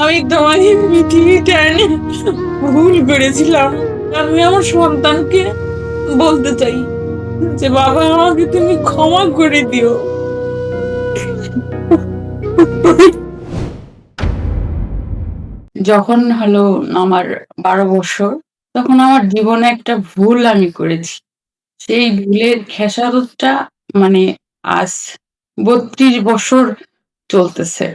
আমি তোমাকে পৃথিবীতে এনে ভুল করেছিলাম। আমি আমার সন্তানকে বলতে চাই যে বাবা, আমাকে তুমি ক্ষমা করে দিও। যখন হলো আমার 12 বছর, তখন আমার জীবনে একটা ভুল আমি করেছি। সেই ভুলের খেসারতটা মানে আজ 32 বছর চলতেছে।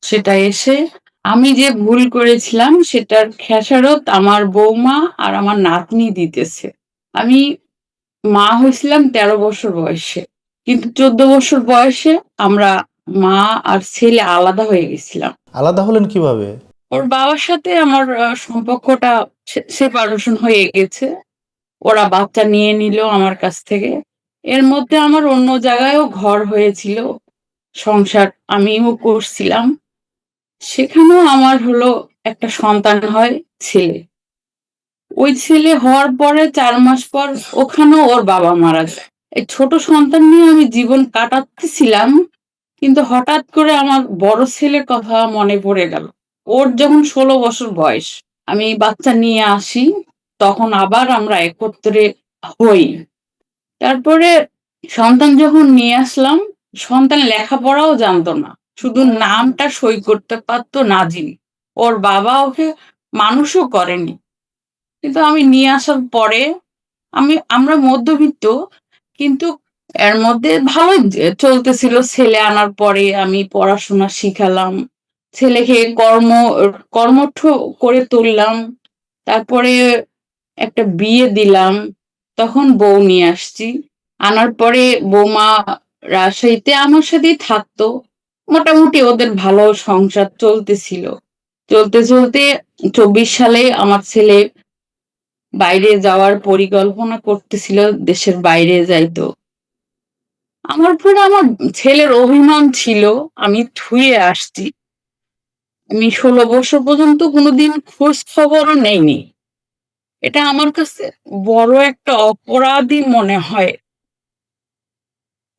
সেটা এসে আমি যে ভুল করেছিলাম সেটার খেসারত আমার বৌমা আর আমার নাতনি দিতেছে। আমি মা হয়েছিলাম 13 বছর বয়সে, কিন্তু 14 বছর বয়সে আমরা মা আর ছেলে আলাদা হয়ে গেছিলাম। আলাদা হলেন কিভাবে? ওর বাবার সাথে আমার সম্পর্কটা সেপারেশন হয়ে গেছে। ওরা বাচ্চা নিয়ে নিল আমার কাছ থেকে। এর মধ্যে আমার অন্য জায়গায়ও ঘর হয়েছিল, সংসার আমিও করছিলাম। সেখানেও আমার হলো একটা সন্তান হয়, ছেলে। ওই ছেলে হওয়ার পরে 4 মাস পর ওখানেও ওর বাবা মারা যায়। এই ছোট সন্তান নিয়ে আমি জীবন কাটাচ্ছিলাম, কিন্তু হঠাৎ করে আমার বড় ছেলের কথা মনে পড়ে গেল। ওর যখন 16 বছর বয়স, আমি বাচ্চা নিয়ে আসি, তখন আবার আমরা একত্রে হই। তারপরে সন্তান যখন নিয়ে আসলাম, সন্তান লেখাপড়াও জানতো না, শুধু নামটা সই করতে পারতো নাজিম। ওর বাবা ওকে মানুষও করেনি। কিন্তু আমি নিয়ে আসার পরে আমরা মধ্যবিত্ত, কিন্তু এর মধ্যে ভালোই চলতেছিল। ছেলে আনার পরে আমি পড়াশোনা শিখালাম, ছেলেকে কর্মঠ করে তুললাম। তারপরে একটা বিয়ে দিলাম, তখন বউ নিয়ে আসছি। আনার পরে বৌমা রাজশাহীতে আমার সাথেই থাকতো। মোটামুটি ওদের ভালো সংসার চলতেছিল। চলতে চলতে 24 সালে আমার ছেলে বাইরে যাওয়ার পরিকল্পনা করতেছিল, দেশের বাইরে যাইতো। আমার উপরে আমার ছেলের অভিমান ছিল, আমি থুয়ে আসছি। আমি 16 বছর পর্যন্ত কোনোদিন খোঁজ খবরও নেইনি। এটা আমার কাছে বড় একটা অপরাধী মনে হয়।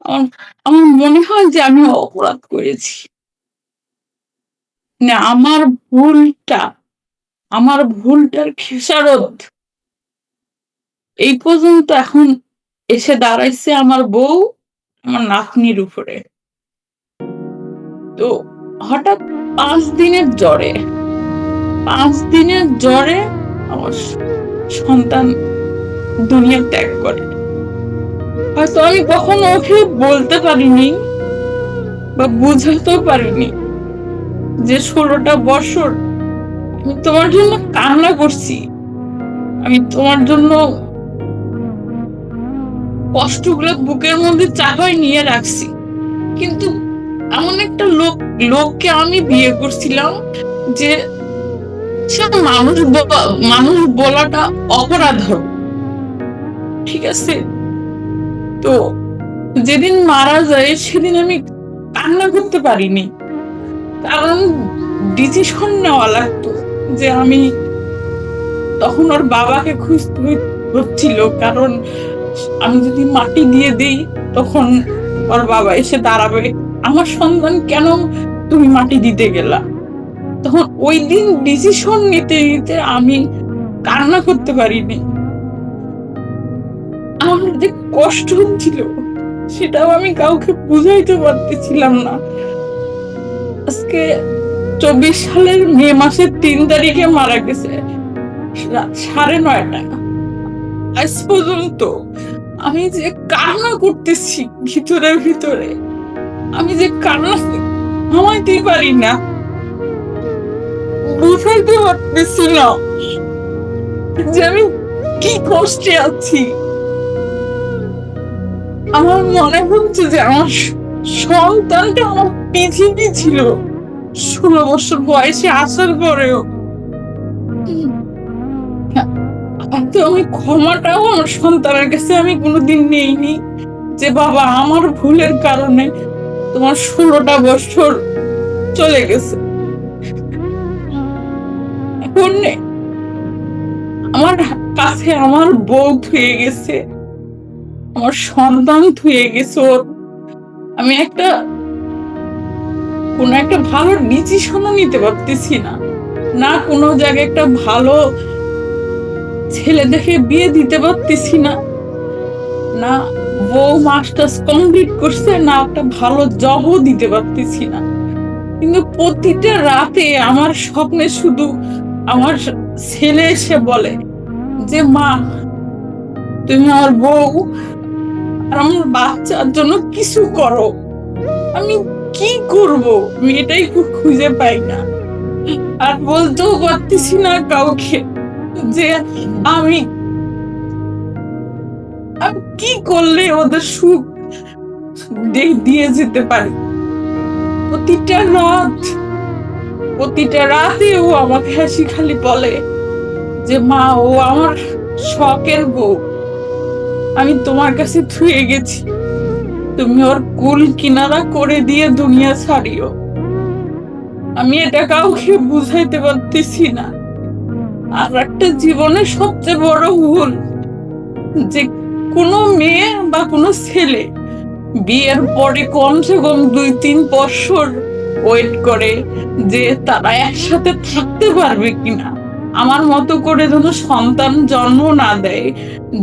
আমার আমার মনে হয় যে আমি অপরাধ করেছি। না, ভুলটা আমার ভুলটার খেসারত এই পর্যন্ত এখন এসে দাঁড়াইছে আমার বউ, আমার নাতনির উপরে। তো হঠাৎ 5 দিনের জ্বরে আমার সন্তান দুনিয়া ত্যাগ করে। হয়তো আমি কখনো ওকে বলতে পারিনি বা বুঝাতেও পারিনি যে 16টা বছর আমি তোমার জন্য কান্না করছি, আমি তোমার জন্য কষ্টগুলো বুকের মধ্যে চাপায় নিয়ে রাখছি। কিন্তু এমন একটা লোককে আমি বিয়ে করছিলাম যে সে মানুষ বলাটা অপরাধ হবে, ঠিক আছে? তো যেদিন মারা যায় সেদিন আমি কান্না করতে পারিনি, কারণ ডিসিশন নেওয়া লাগতো যে আমি তখন ওর বাবাকে খুঁজতে হচ্ছিল। কারণ আমি যদি মাটি দিয়ে দিই, তখন ওর বাবা এসে দাঁড়াবে, আমার সন্তান কেন তুমি মাটি দিতে গেলা? তখন ওই দিন ডিসিশন নিতে নিতে আমি কান্না করতে পারিনি। আমার যে কষ্ট হচ্ছিল সেটাও আমি কাউকে বুঝাইতে পারতেছিলাম না। আজকে 24 সালের মে মাসের 3 তারিখে মারা গেছে, রাত 9:30। আজ পর্যন্ত আমি যে কান্না করতেছি ভিতরে ভিতরে, আমি যে কান্না থামাইতেই পারি না, বুঝাইতে পারতেছি না যে আমি কি কষ্টে আছি। আমার মনে হচ্ছে যে আমার সন্তানটা আমার পৃথিবী ছিল 16 বছর বয়সে আসার পরেও। তো আমি ক্ষমাটাও আমার সন্তানের কাছে আমি কোনোদিন নেইনি যে বাবা, আমার ভুলের কারণে তোমার 16টা বছর চলে গেছে। এখন আমার কাছে আমার বউ থুয়ে গেছে, আমার সন্তান থুয়ে গেছে। আমি কোন একটা ভালো ডিসিশনও নিতে পারতেছি না। না কোনো জায়গায় একটা ভালো ছেলে দেখে বিয়ে দিতে পারতেছি না, না বউ মাস্টার্স কমপ্লিট করছে, না একটা ভালো জবও দিতে পারতেছি না। কিন্তু প্রতিটা রাতে আমার স্বপ্নে শুধু আমার ছেলে এসে বলে যে মা, তুমি আমার বউ আর আমার বাচ্চার জন্য কিছু করো। আমি কি করব, আমি এটাই খুঁজে পাই না। আর বলতেও পারতেছি না কাউকে যে আমি আমি কি করলে ওদের সুখ দিয়ে যেতে পারি। প্রতিটা রাত, প্রতিটা রাতে ও আমাকে হাসি খালি বলে যে মা, ও আমার শখের বউ, আমি তোমার কাছে থুয়ে গেছি, তুমি ওর কুল কিনারা করে দিয়ে দুনিয়া ছাড়িও। আমি এটা কাউকে বুঝাইতে পারতেছি না। আর একটা জীবনের সবচেয়ে বড় ভুল, যে কোনো মেয়ে বা কোনো ছেলে বিয়ের পরে কমসে কম 2-3 বছর ওয়েট করে যে তারা একসাথে থাকতে পারবে কিনা, আমার মতো করে যেন সন্তান জন্ম না দেয়,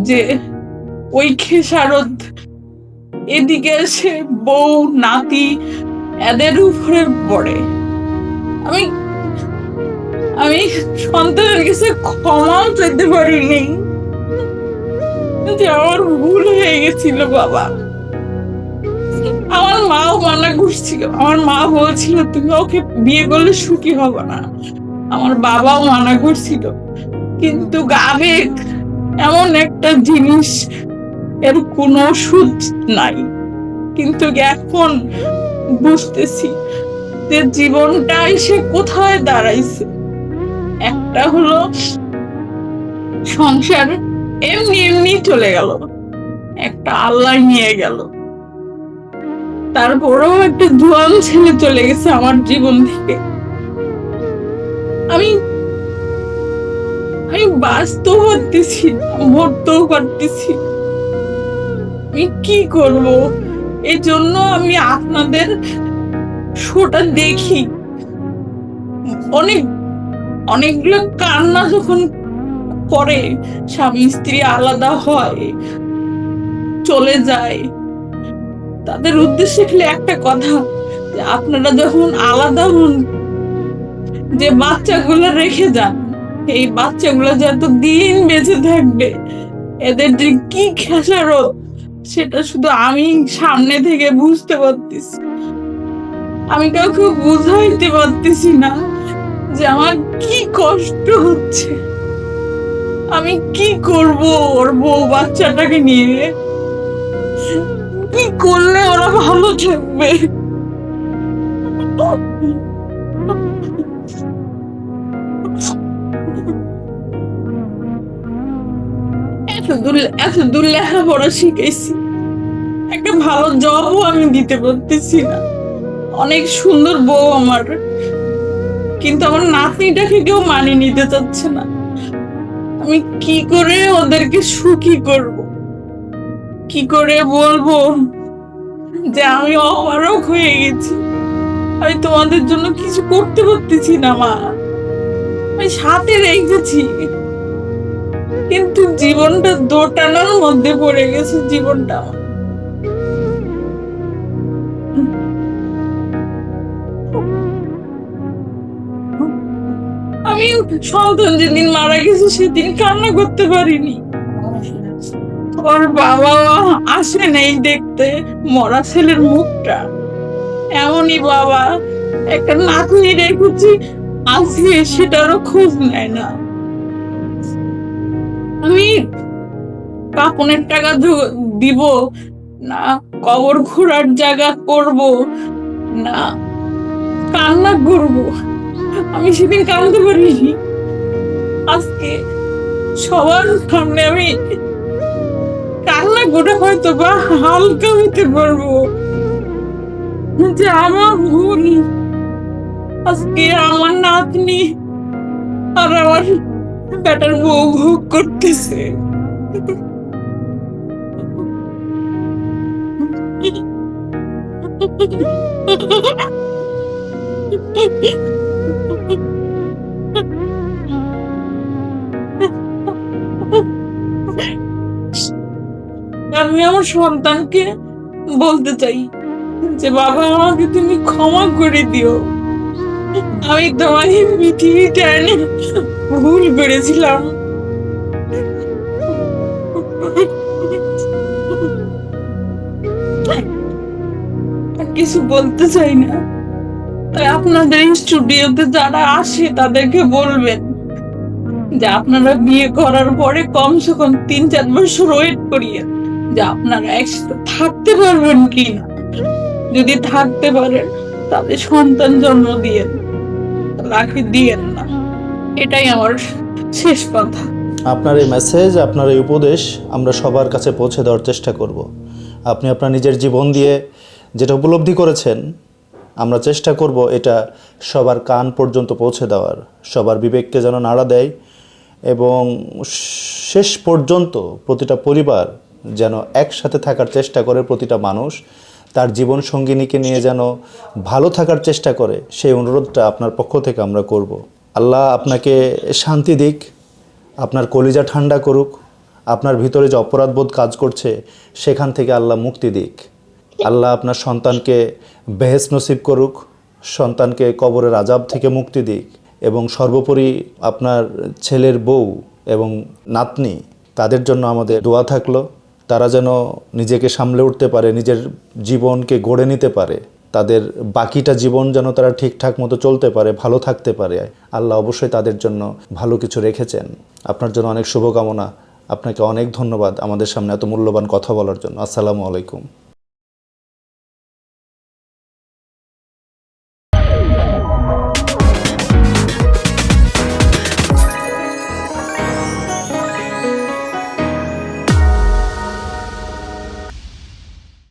যে ওই খেসারত এদিকে এসে বউ নাতি এদের উপরে পড়ে। আমি আমি সন্তানের কাছে ক্ষমাও চাইতে পারিনি যে আমার ভুল হয়ে গেছিল বাবা। আমার মাও মানা করছিল, আমার মা বলছিল তুমি ওকে বিয়ে করলে সুখী হবে না, আমার বাবাও মানা করছিল। কিন্তু আবেগ এমন একটা জিনিস, এর কোনো সুদ নাই। কিন্তু এখন বুঝতেছি যে জীবনটা এসে কোথায় দাঁড়াইছে। একটা হলো সংসার এমনি এমনি চলে গেল, একটা আল্লাহ নিয়ে গেল, তারপরেও একটা জোয়ান ছেলে চলে গেছে আমার জীবন থেকে। আমি আমি বাঁচতেও পারতেছি না, মরতেও পারতেছি। আমি কি করব? এই জন্য আমি আপনাদের শোটা দেখি। অনেকগুলো কান্না যখন করে, স্বামী স্ত্রী আলাদা হয়, চলে যায়, তাদের উদ্দেশ্যে খালি একটা কথা, যে আপনারা যখন আলাদা হন, যে বাচ্চাগুলো রেখে যান, এই বাচ্চাগুলো যত দিন বেঁচে থাকবে, এদের যে কি খেসারত সেটা শুধু আমি সামনে থেকে বুঝতে পারতেছি। আমি কাউকে বুঝাইতে পারতেছি না যে আমার কি কষ্ট হচ্ছে। আমি কি করব ওর বউ বাচ্চাটাকে নিয়ে? কি করলে ওরা ভালো থাকবে? এতদূর লেখাপড়া শিখেছি, একটা ভালো জবও আমি দিতে পারতেছি না। অনেক সুন্দর বউ আমার, কিন্তু আমার নাতনিটাকে কেউ মানিয়ে নিতে চাচ্ছে না। আমি কি করে ওদেরকে সুখী করব? কি করে বলবো যে আমি অপারগ হয়ে গেছি, আমি তোমাদের জন্য কিছু করতে পারতেছি না মা। আমি সাথে রেখেছি, কিন্তু জীবনটা দোটানার মধ্যে পড়ে গেছে। জীবনটা আমি সন্তান যেদিন মারা গেছে সেদিন কান্না করতে পারিনি। ওর বাবা আসে নেই দেখতে মরা ছেলের মুখটা। এমনই বাবা, একটা নাতনি রেখেছি, আজকে সেটারও খোঁজ নেয় না। আমি কাপনের টাকা দিব না, কবর ঘোরার জায়গা করব না, কান্না করব। আমি সেদিন কাঁদতে পারিনি। আজকে সবার সামনে আমি কান্না করে হয়তো বা হালকা হতে পারবো যে আমার ভুল। আজকে আমার নাতনি আর আমার বেটার বউ ভোগ করতেছে। আমি আমার সন্তানকে বলতে চাই যে বাবা, আমাকে তুমি ক্ষমা করে দিও। আমি তোমাকে পৃথিবীটা এনে ভুল করেছিলাম। আর কিছু বলতে চাই না। তাই আপনাদের স্টুডিওতে যারা আসে তাদেরকে বলবেন যে আপনারা বিয়ে করার পরে কমসে কম ৩-৪ বছর ওয়েট করিয়ে যে আপনারা একসাথে থাকতে পারবেন কিনা। যদি থাকতে পারেন তাদের সন্তান জন্ম দিয়েন, রাখি দিয়েন না। এটাই আমার শেষ কথা। আপনার এই মেসেজ, আপনার এই উপদেশ আমরা সবার কাছে পৌঁছে দেওয়ার চেষ্টা করব। আপনি আপনার নিজের জীবন দিয়ে যেটা উপলব্ধি করেছেন, আমরা চেষ্টা করব এটা সবার কান পর্যন্ত পৌঁছে দেওয়ার, সবার বিবেককে যেন নাড়া দেয় এবং শেষ পর্যন্ত প্রতিটা পরিবার যেন একসাথে থাকার চেষ্টা করে, প্রতিটা মানুষ তার জীবন সঙ্গিনীকে নিয়ে যেন ভালো থাকার চেষ্টা করে, সেই অনুরোধটা আপনার পক্ষ থেকে আমরা করব। আল্লাহ আপনাকে শান্তি দিক, আপনার কলিজা ঠান্ডা করুক, আপনার ভিতরে যে অপরাধবোধ কাজ করছে সেখান থেকে আল্লাহ মুক্তি দিক। আল্লাহ আপনার সন্তানকে বেহেশত নসিব করুক, সন্তানকে কবরের আযাব থেকে মুক্তি দিক এবং সর্বোপরি আপনার ছেলের বউ এবং নাতনি, তাদের জন্য আমাদের দোয়া থাকলো। তারা যেন নিজেকে সামলে উঠতে পারে, নিজের জীবনকে গড়ে নিতে পারে, তাদের বাকিটা জীবন যেন তারা ঠিকঠাক মতো চলতে পারে, ভালো থাকতে পারে। আল্লাহ অবশ্যই তাদের জন্য ভালো কিছু রেখেছেন। আপনার জন্য অনেক শুভকামনা। আপনাকে অনেক ধন্যবাদ আমাদের সামনে এত মূল্যবান কথা বলার জন্য। আসসালামু আলাইকুম।